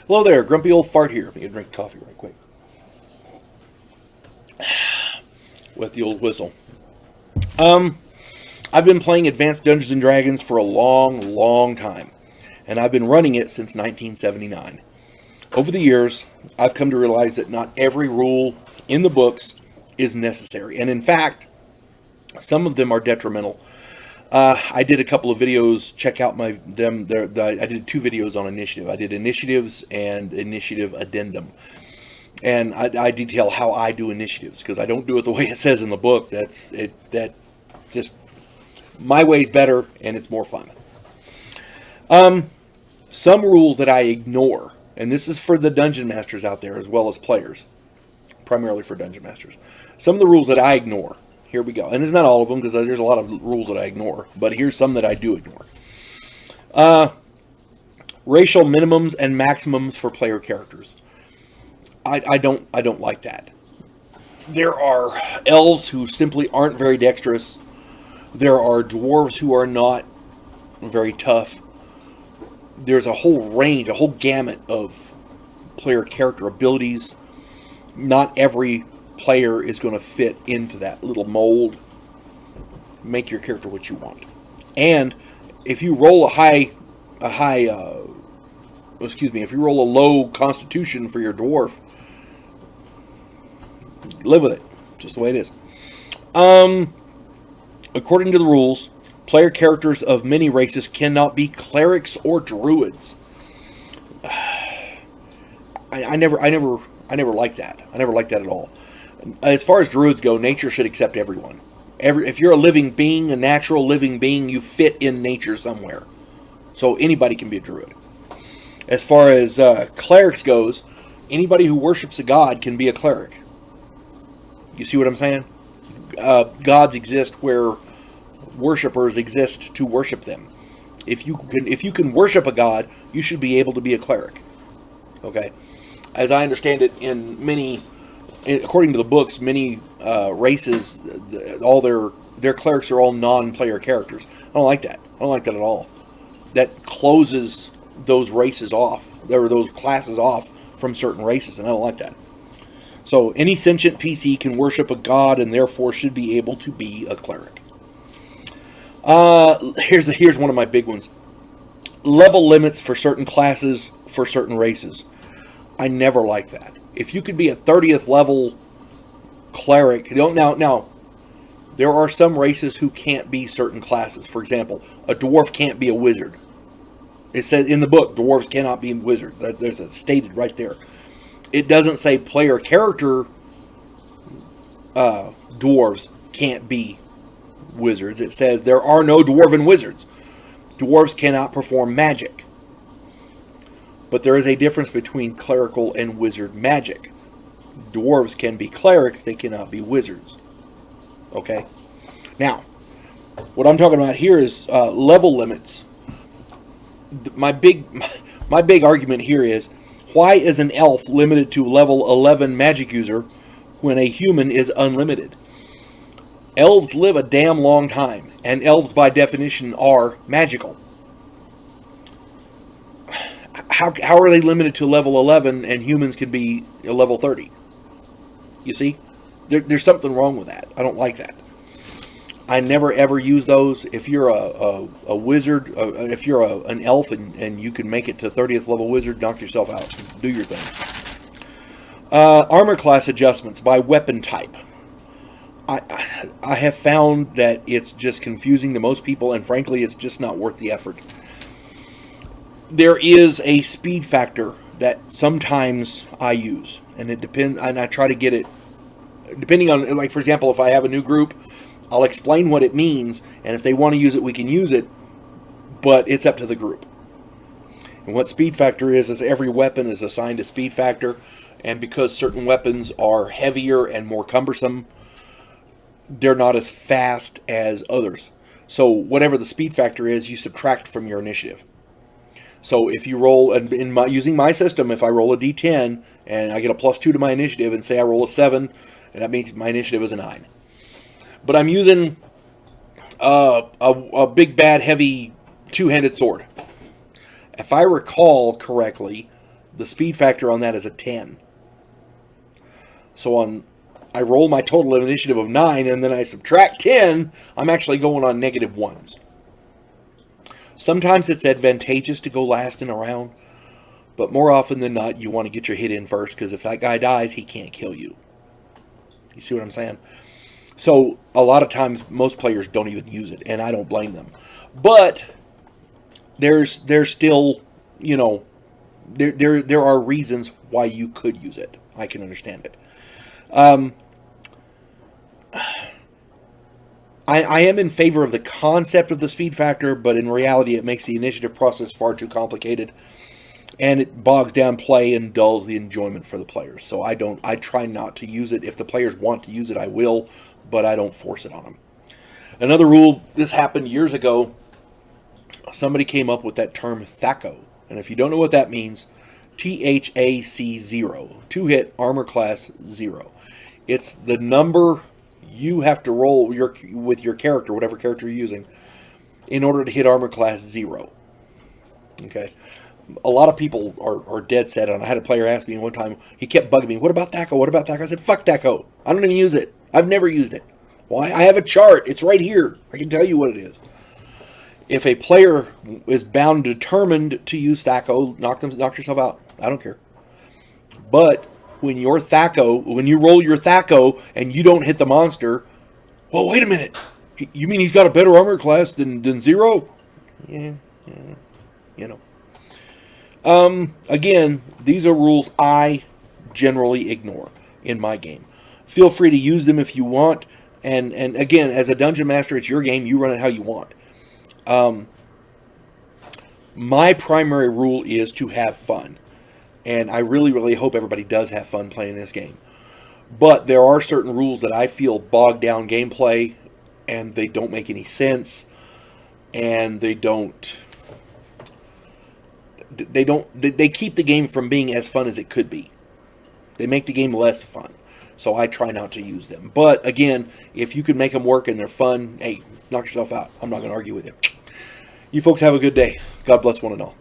Hello there, grumpy old fart here. Let me get a drink of coffee right quick. With the old whistle. I've been playing Advanced Dungeons and Dragons for a long, long time, and I've been running it since 1979. Over the years, I've come to realize that not every rule in the books is necessary, and in fact, some of them are detrimental. I did a couple of videos. Check out I did 2 videos on initiative. I did initiatives and initiative addendum, and I detail how I do initiatives because I don't do it the way it says in the book. That just my way's better and it's more fun. Some rules that I ignore, and this is for the dungeon masters out there as well as players, primarily for dungeon masters. Some of the rules that I ignore. Here we go. And it's not all of them because there's a lot of rules that I ignore. But here's some that I do ignore. Racial minimums and maximums for player characters. I don't like that. There are elves who simply aren't very dexterous. There are dwarves who are not very tough. There's a whole range, a whole gamut of player character abilities. Not every player is going to fit into that little mold. Make your character what you want. And if you roll if you roll a low constitution for your dwarf, live with it. Just the way it is. According to the rules, player characters of many races cannot be clerics or druids. I never liked that. I never liked that at all. As far as druids go, nature should accept everyone. If you're a living being, a natural living being, you fit in nature somewhere. So anybody can be a druid. As far as clerics goes, anybody who worships a god can be a cleric. You see what I'm saying? Gods exist where worshippers exist to worship them. If you can worship a god, you should be able to be a cleric. Okay? As I understand it, according to the books, many races, all their clerics are all non-player characters. I don't like that. I don't like that at all. That closes those races off, or those classes off from certain races, and I don't like that. So any sentient PC can worship a god and therefore should be able to be a cleric. Here's one of my big ones. Level limits for certain classes for certain races. I never like that. If you could be a 30th level cleric, now there are some races who can't be certain classes. For example, a dwarf can't be a wizard. It says in the book, dwarves cannot be wizards. There's a stated right there. It doesn't say player character dwarves can't be wizards. It says there are no dwarven wizards. Dwarves cannot perform magic. But there is a difference between clerical and wizard magic. Dwarves can be clerics, they cannot be wizards. Okay? Now, what I'm talking about here is level limits. My big argument here is, why is an elf limited to level 11 magic user when a human is unlimited? Elves live a damn long time, and elves by definition are magical. How are they limited to level 11 and humans can be a level 30? You see? There's something wrong with that. I don't like that. I never ever use those. If you're a wizard, if you're an elf and you can make it to 30th level wizard, knock yourself out. Do your thing. Armor class adjustments by weapon type. I have found that it's just confusing to most people, and frankly, it's just not worth the effort. There is a speed factor that sometimes I use, and it depends, and I try to get it, depending on, like, for example, if I have a new group, I'll explain what it means, and if they want to use it, we can use it, but it's up to the group. And what speed factor is every weapon is assigned a speed factor, and because certain weapons are heavier and more cumbersome, they're not as fast as others. So whatever the speed factor is, you subtract from your initiative. So if you roll, using my system, if I roll a d10 and I get a +2 to my initiative, and say I roll a 7, and that means my initiative is a 9. But I'm using a big, bad, heavy, two-handed sword. If I recall correctly, The speed factor on that is a 10. So I roll my total initiative of 9, and then I subtract 10, I'm actually going on -1s. Sometimes it's advantageous to go last in a round, but more often than not, you want to get your hit in first, because if that guy dies, he can't kill you. You see what I'm saying? So a lot of times, most players don't even use it, and I don't blame them. But there's still, you know, there are reasons why you could use it. I can understand it. I am in favor of the concept of the speed factor, but in reality it makes the initiative process far too complicated, and it bogs down play and dulls the enjoyment for the players. So I try not to use it. If the players want to use it, I will, but I don't force it on them. Another rule, this happened years ago. Somebody came up with that term THAC0, and if you don't know what that means, THAC0, 2-hit armor class 0. It's the number you have to roll with your character, whatever character you're using, in order to hit armor class 0. Okay? A lot of people are dead set on it. I had a player ask me one time, he kept bugging me, what about THAC0? What about THAC0? I said, fuck THAC0. I don't even use it. I've never used it. Why? I have a chart. It's right here. I can tell you what it is. If a player is bound determined to use THAC0, knock yourself out. I don't care. But when you roll your THAC0 and you don't hit the monster, well, wait a minute. You mean he's got a better armor class than 0? Yeah, you know. Again, these are rules I generally ignore in my game. Feel free to use them if you want. And again, as a dungeon master, it's your game. You run it how you want. My primary rule is to have fun. And I really, really hope everybody does have fun playing this game. But there are certain rules that I feel bog down gameplay, and they don't make any sense, and they keep the game from being as fun as it could be. They make the game less fun. So I try not to use them. But again, if you can make them work and they're fun, hey, knock yourself out. I'm not going to argue with you. You folks have a good day. God bless one and all.